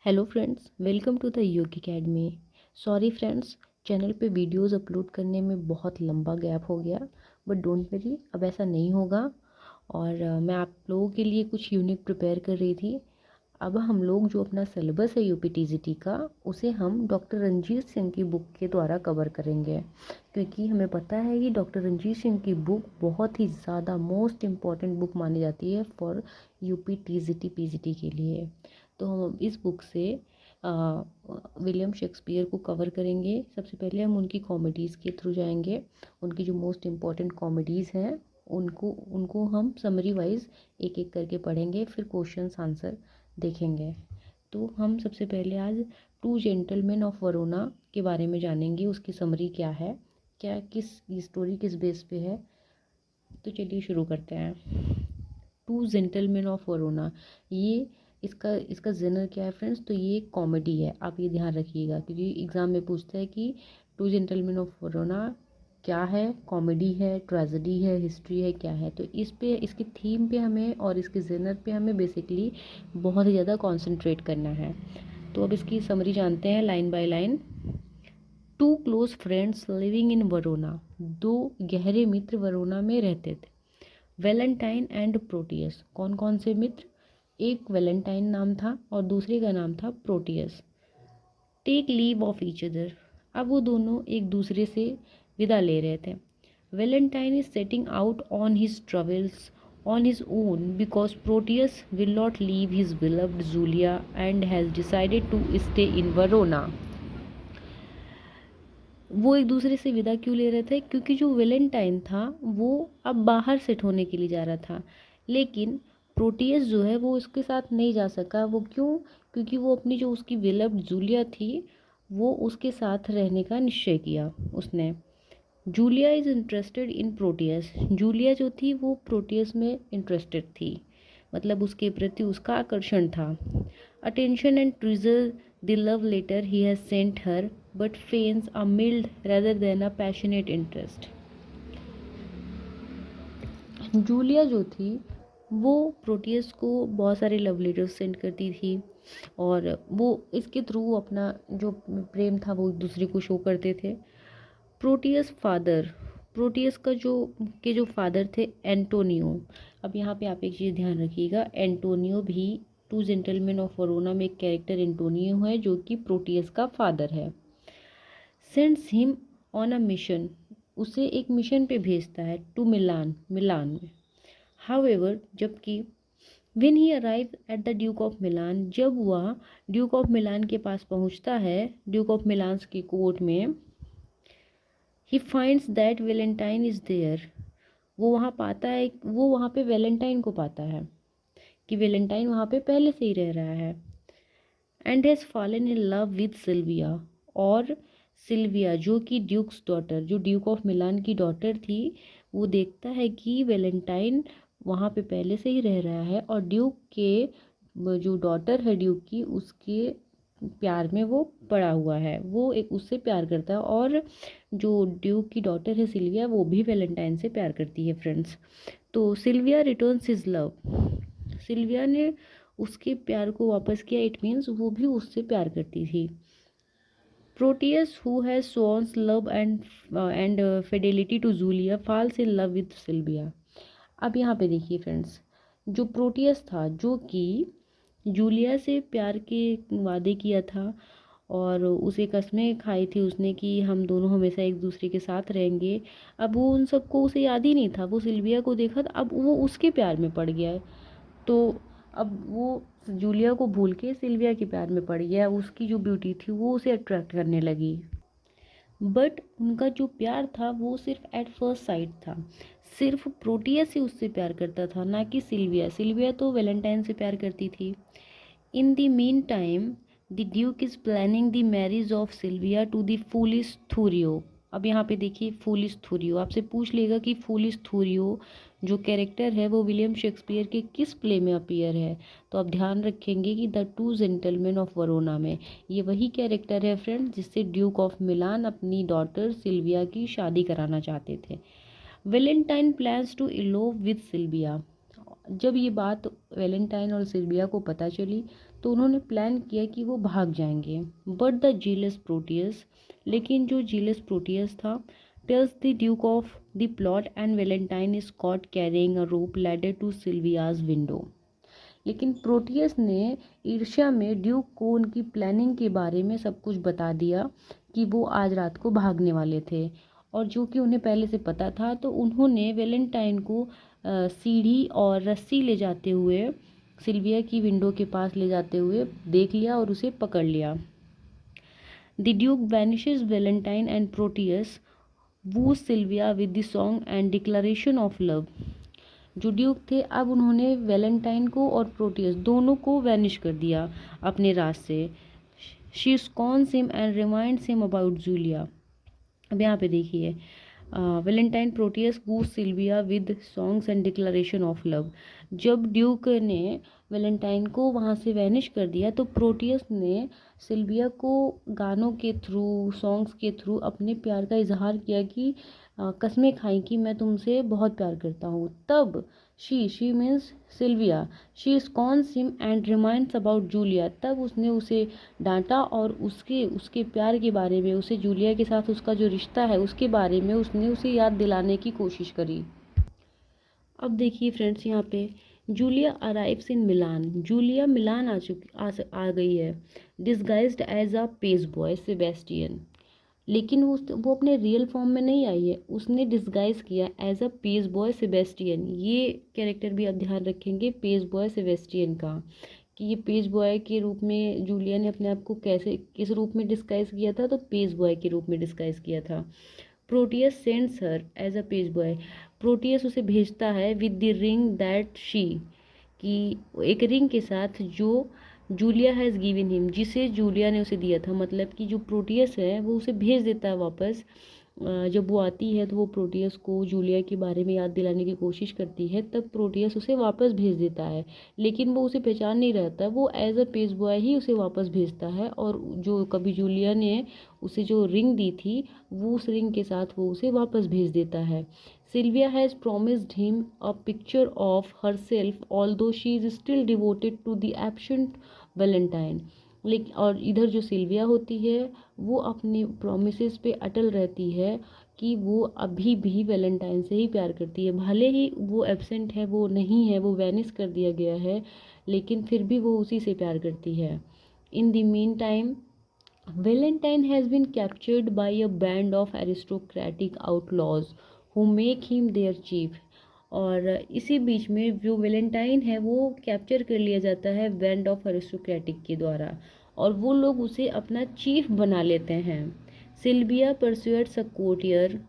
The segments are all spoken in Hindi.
Hello friends, welcome to the Yog academy. Sorry friends, channel पे वीडियोस अपलोड करने में बहुत लंबा गैप हो गया, बट डोंट वरी, अब ऐसा नहीं होगा। और मैं आप लोगों के लिए कुछ यूनिक प्रिपेयर कर रही थी। अब हम लोग जो अपना सिलेबस है यूपीटीजीटी का, उसे हम डॉक्टर रंजीत सिंह की बुक के द्वारा कवर करेंगे, क्योंकि हमें पता है कि डॉक्टर रंजीत सिंह की बुक बहुत ही ज़्यादा मोस्ट इम्पॉर्टेंट बुक मानी जाती है फॉर यूपीटीजीटी पीजीटी के लिए। तो हम इस बुक से विलियम शेक्सपियर को कवर करेंगे। सबसे पहले हम उनकी कॉमेडीज़ के थ्रू जाएंगे। उनकी जो मोस्ट इम्पॉर्टेंट कॉमेडीज़ हैं उनको उनको हम समरी वाइज एक एक करके पढ़ेंगे, फिर क्वेश्चंस आंसर देखेंगे। तो हम सबसे पहले आज टू जेंटलमैन ऑफ वरोना के बारे में जानेंगे, उसकी समरी क्या है, क्या किस स्टोरी किस बेस पे है। तो चलिए शुरू करते हैं। टू जेंटलमैन ऑफ वरोना, ये इसका इसका जेनर क्या है फ्रेंड्स? तो ये कॉमेडी है, आप ये ध्यान रखिएगा, क्योंकि एग्जाम में पूछता है कि टू जेंटलमैन ऑफ वरोना क्या है, कॉमेडी है, ट्रेजेडी है, हिस्ट्री है, क्या है। तो इस पे, इसकी थीम पे हमें और इसके जेनर पे हमें बेसिकली बहुत ही ज़्यादा कॉन्सेंट्रेट करना है। तो अब इसकी समरी जानते हैं line by line. Two close friends living in Verona, दो गहरे मित्र वरोना में रहते थे। वैलेंटाइन एंड प्रोटियस, कौन कौन से मित्र? एक वैलेंटाइन नाम था और दूसरे का नाम था Proteus. Take leave of each other, अब वो दोनों एक दूसरे से विदा ले रहे थे। Valentine is setting out on his travels on his own because Proteus will not leave his beloved Julia and has decided to stay in Verona. वो एक दूसरे से विदा क्यों ले रहे थे? क्योंकि जो वेलेंटाइन था वो अब बाहर सेट होने के लिए जा रहा था, लेकिन प्रोटियस जो है वो उसके साथ नहीं जा सका। वो क्यों? क्योंकि वो अपनी जो उसकी विलव्ड जूलिया थी वो उसके साथ रहने का निश्चय किया उसने। Julia is interested in Proteus, Julia जो थी वो प्रोटियस में इंटरेस्टेड थी, मतलब उसके प्रति उसका आकर्षण था। Attention and treasure the love letter he has sent her but feigns a mild rather than a passionate interest. Julia जो थी वो प्रोटियस को बहुत सारे लव लेटर्स सेंड करती थी, और वो इसके थ्रू अपना जो प्रेम था वो एक दूसरे को शो करते थे। प्रोटियस फादर, प्रोटियस का जो फादर थे एंटोनियो। अब यहाँ पे आप एक चीज़ ध्यान रखिएगा, एंटोनियो भी टू जेंटलमैन ऑफ वरोना में एक कैरेक्टर एंटोनियो है जो कि प्रोटियस का फादर है। Sends him on a mission, उसे एक मिशन पे भेजता है टू मिलान, मिलान में। हाउएवर, जबकि when he arrive at the duke of मिलान, जब वह ड्यूक ऑफ मिलान के पास पहुंचता है, ड्यूक ऑफ मिलान की कोर्ट में, he finds that Valentine is there, वो वहाँ पाता है, वो वहाँ पे वेलेंटाइन को पाता है कि वेलेंटाइन वहाँ पे पहले से ही रह रहा है। And has fallen in love with Silvia, और सिल्विया जो कि ड्यूक्स डॉटर, जो ड्यूक ऑफ मिलान की डॉटर थी, वो देखता है कि वेलेंटाइन वहाँ पे पहले से ही रह रहा है और ड्यूक के जो डॉटर है ड्यूक की, उसके प्यार में वो पड़ा हुआ है, वो एक उससे प्यार करता है। और जो ड्यूक की डॉटर है सिल्विया, वो भी वेलेंटाइन से प्यार करती है फ्रेंड्स। तो Silvia returns his love, Silvia ने उसके प्यार को वापस किया, इट मीन्स वो भी उससे प्यार करती थी। Proteus who has shown love and fidelity to Julia falls in love with Silvia. अब यहाँ पे देखिए फ्रेंड्स, जो प्रोटियस था जो कि जूलिया से प्यार के वादे किया था और उसे कस्में खाई थी उसने कि हम दोनों हमेशा एक दूसरे के साथ रहेंगे, अब वो उन सबको उसे याद ही नहीं था। वो सिल्विया को देखा था, अब वो उसके प्यार में पड़ गया है। तो अब वो जूलिया को भूल के सिल्विया के प्यार में पड़ गया, उसकी जो ब्यूटी थी वो उसे अट्रैक्ट करने लगी। बट उनका जो प्यार था वो सिर्फ एट फर्स्ट साइट था, सिर्फ प्रोटियस ही उससे प्यार करता था, ना कि सिल्विया। सिल्विया तो वेलेंटाइन से प्यार करती थी। In the meantime the duke is planning the marriage of Silvia to the foolish Thurio. अब यहाँ पे देखिए, फूलिश थूरियो आपसे पूछ लेगा कि फूलिश थूरियो जो कैरेक्टर है वो विलियम शेक्सपियर के किस प्ले में अपीयर है, तो आप ध्यान रखेंगे कि द टू जेंटलमैन ऑफ वरोना में। ये वही कैरेक्टर है फ्रेंड जिससे ड्यूक ऑफ मिलान अपनी डॉटर सिल्विया की शादी कराना चाहते थे। Valentine plans to elope with Silvia, जब ये बात वेलेंटाइन और सिल्विया को पता चली तो उन्होंने प्लान किया कि वो भाग जाएंगे। बट द जीलस प्रोटियस, लेकिन जो जीलस प्रोटियस था, tells the duke of the plot and Valentine is caught carrying a rope ladder to Silvia's window. लेकिन प्रोटियस ने ईर्ष्या में ड्यूक को उनकी प्लानिंग के बारे में सब कुछ बता दिया कि वो आज रात को भागने वाले थे, और जो कि उन्हें पहले से पता था। तो उन्होंने वेलेंटाइन को सीढ़ी और रस्सी ले जाते हुए सिल्विया की विंडो के पास ले जाते हुए देख लिया और उसे पकड़ लिया। The duke banishes Valentine and Proteus woo Silvia with the song and declaration of love. जो ड्यूक थे, अब उन्होंने वेलेंटाइन को और प्रोटियस दोनों को वैनिश कर दिया अपने राज से। She scorns him and reminds him about Julia. अब यहाँ पे देखिए, Valentine Proteus woo Silvia with songs and declaration of love. जब ड्यूक ने वेलेंटाइन को वहाँ से वैनिश कर दिया, तो प्रोटियस ने सिल्विया को गानों के थ्रू, सॉन्ग्स के थ्रू अपने प्यार का इजहार किया कि कस्में खाई कि मैं तुमसे बहुत प्यार करता हूँ। तब she means Silvia, she scorns him and reminds about Julia. तब उसने उसे डांटा और उसके उसके प्यार के बारे में, उसे जूलिया के साथ उसका जो रिश्ता है उसके बारे में उसने उसे याद दिलाने की कोशिश करी। अब देखिए फ्रेंड्स, यहाँ पे Julia arrives in Milan. Julia Milan आ गई है, disguised as a page boy Sebastian. लेकिन वो अपने रियल फॉर्म में नहीं आई है, उसने डिस्गाइज किया as a page boy Sebastian. ये कैरेक्टर भी आप ध्यान रखेंगे, पेस बॉय सेबेस्टियन का, कि ये पेस बॉय के रूप में जूलिया ने अपने आप को कैसे, किस रूप में डिस्गाइज किया था, तो पेस बॉय के रूप में डिस्गाइज किया था। Proteus sends her as a page boy. Proteus उसे भेजता है with the ring that she, कि एक रिंग के साथ जो जूलिया हैज़ गिवन हिम, जिसे जूलिया ने उसे दिया था। मतलब कि जो प्रोटियस है वो उसे भेज देता है वापस। जब वो आती है तो वो प्रोटियस को जूलिया के बारे में याद दिलाने की कोशिश करती है, तब प्रोटियस उसे वापस भेज देता है। लेकिन वो उसे पहचान नहीं रहता, वो एज अ पेज बॉय ही उसे वापस भेजता है। और जो कभी जूलिया ने उसे जो रिंग दी थी, वो उस रिंग के साथ वो उसे वापस भेज देता है। Silvia has promised him a picture of herself although she is still devoted to the absent Valentine। लेकिन और इधर जो सिल्विया होती है वो अपने प्रोमिसेस पे अटल रहती है कि वो अभी भी वैलेंटाइन से ही प्यार करती है। भले ही वो एब्सेंट है, वो नहीं है, वो वैनिस कर दिया गया है, लेकिन फिर भी वो उसी से प्यार करती है। इन the mean time Valentine has been captured by a band of aristocratic outlaws who make him their chief। और इसी बीच में जो वेलेंटाइन है वो कैप्चर कर लिया जाता है बैंड ऑफ अरिस्टोक्रेटिक के द्वारा, और वो लोग उसे अपना चीफ बना लेते हैं। Silvia persuades a courtier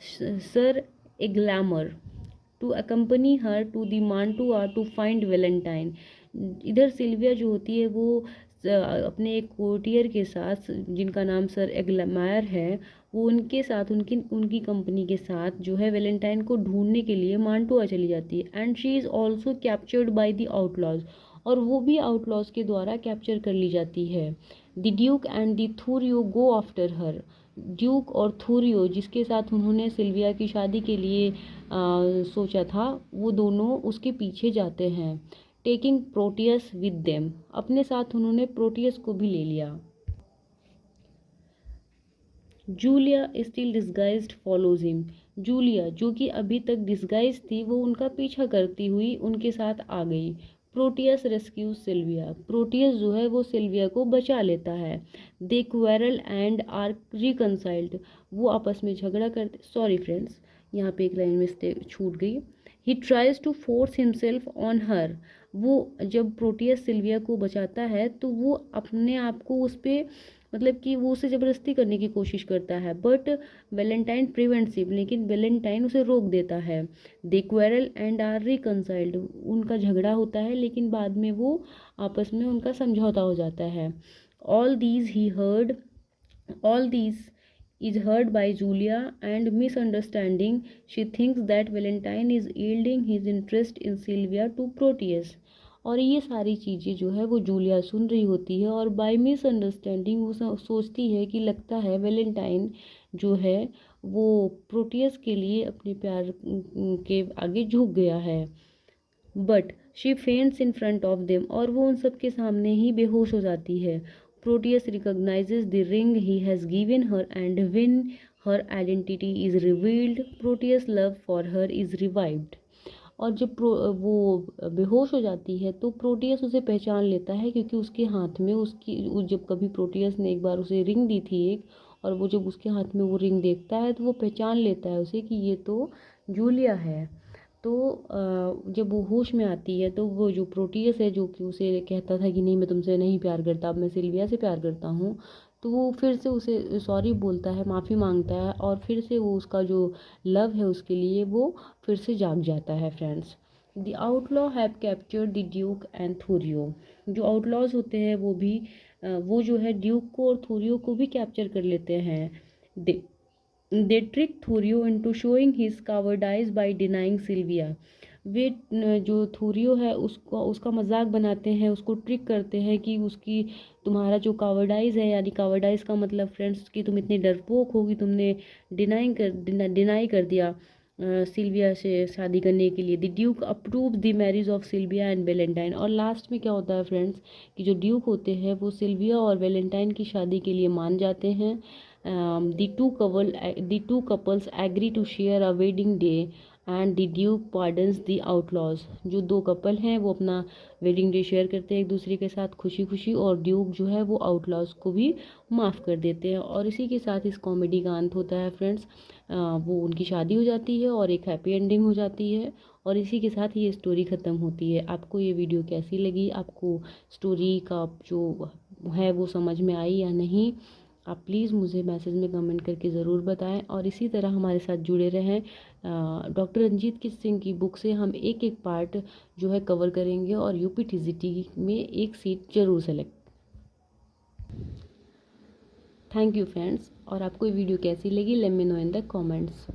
sir Eglamour to accompany her to the Mantua to find Valentine. इधर सिल्विया जो होती है वो अपने एक कोर्टियर के साथ, जिनका नाम सर एग्लमायर है, वो उनके साथ, उनकी उनकी कंपनी के साथ जो है वेलेंटाइन को ढूंढने के लिए मांटुआ चली जाती है। And she is also captured by the outlaws, और वो भी आउटलॉज के द्वारा कैप्चर कर ली जाती है। The duke and the Thurio go after her. Duke और थूरियो, जिसके साथ उन्होंने सिल्विया की शादी के लिए सोचा था, वो दोनों उसके पीछे जाते हैं। टेकिंग प्रोटियस विद देम, अपने साथ उन्होंने प्रोटियस को भी ले लिया। Julia still disguised follows him. Julia जो कि अभी तक डिस्गाइज थी, वो उनका पीछा करती हुई उनके साथ आ गई। Proteus rescues Sylvia. प्रोटियस जो है वो सिल्विया को बचा लेता है। दे क्वेरल एंड आर रिकनसाइल्ड। वो आपस में झगड़ा करते, सॉरी फ्रेंड्स यहाँ पे एक लाइन मिस्टेक छूट गई। He tries to force himself on her. वो जब प्रोटियस सिल्विया को बचाता है तो वो अपने आप को उस पर, मतलब कि वो उसे ज़बरदस्ती करने की कोशिश करता है, बट वेलेंटाइन प्रिवेंट्स हिम, लेकिन वेलेंटाइन उसे रोक देता है। दे क्वेरल एंड आर रिकनसाइल्ड। उनका झगड़ा होता है, लेकिन बाद में वो आपस में उनका समझौता हो जाता है। All these he heard, all these is heard by Julia and misunderstanding she thinks that Valentine is yielding his interest in Sylvia to Proteus। और ये सारी चीज़ें जो है वो जूलिया सुन रही होती है, और बाय मिसअंडरस्टैंडिंग वो सोचती है कि लगता है वेलेंटाइन जो है वो प्रोटियस के लिए अपने प्यार के आगे झुक गया है। But she फेंट्स in front of them, और वो उन सब के सामने ही बेहोश हो जाती है। Proteus recognises the ring he has given her, and when her identity is revealed Proteus love for her is revived. और जब वो बेहोश हो जाती है तो प्रोटियस उसे पहचान लेता है, क्योंकि उसके हाथ में जब कभी प्रोटियस ने एक बार उसे रिंग दी थी एक, और वो जब उसके हाथ में वो रिंग देखता है तो वो पहचान लेता है उसे कि ये तो जूलिया है। तो जब वो होश में आती है तो वो जो प्रोटियस है, जो कि उसे कहता था कि नहीं मैं तुमसे नहीं प्यार करता, अब मैं सिल्विया से प्यार करता हूँ, तो वो फिर से उसे सॉरी बोलता है, माफ़ी मांगता है, और फिर से वो उसका जो लव है उसके लिए वो फिर से जाग जाता है friends. The outlaw have captured the duke and Thurio. जो आउटलॉज होते हैं वो भी वो जो है ड्यूक को और थोरियो को भी कैप्चर कर लेते हैं। They trick Thurio into showing his cowardice by denying Silvia. वे जो थोरियो है उसको उसका मजाक बनाते हैं, उसको ट्रिक करते हैं कि उसकी तुम्हारा जो कावर्डाइज है, यानी कावर्डाइज का मतलब फ्रेंड्स कि तुम इतने डरपोक हो कि तुमने डिनाई कर दिया सिल्विया से शादी करने के लिए। The duke approve the marriage of Silvia and Valentine. और लास्ट में क्या होता है फ्रेंड्स कि जो ड्यूक होते हैं वो सिल्विया और वैलेंटाइन की शादी के लिए मान जाते हैं। The two couples agree to share a wedding day and the Duke pardons the outlaws। जो दो कपल हैं वो अपना वेडिंग डे शेयर करते हैं एक दूसरे के साथ खुशी खुशी, और ड्यूक जो है वो आउटलॉज को भी माफ़ कर देते हैं। और इसी के साथ इस कॉमेडी का अंत होता है फ्रेंड्स। वो उनकी शादी हो जाती है और एक हैप्पी एंडिंग हो जाती है, और इसी के साथ ये स्टोरी ख़त्म होती है। आपको ये वीडियो कैसी लगी, आपको स्टोरी का जो है वो समझ में आई या नहीं, आप प्लीज़ मुझे मैसेज में कमेंट करके ज़रूर बताएं। और इसी तरह हमारे साथ जुड़े रहें। डॉक्टर रंजीत सिंह की बुक से हम एक एक पार्ट जो है कवर करेंगे, और यूपीटीजीटी में एक सीट ज़रूर सेलेक्ट। Thank you friends. और आपको ये वीडियो कैसी लगी, let me know in the comments.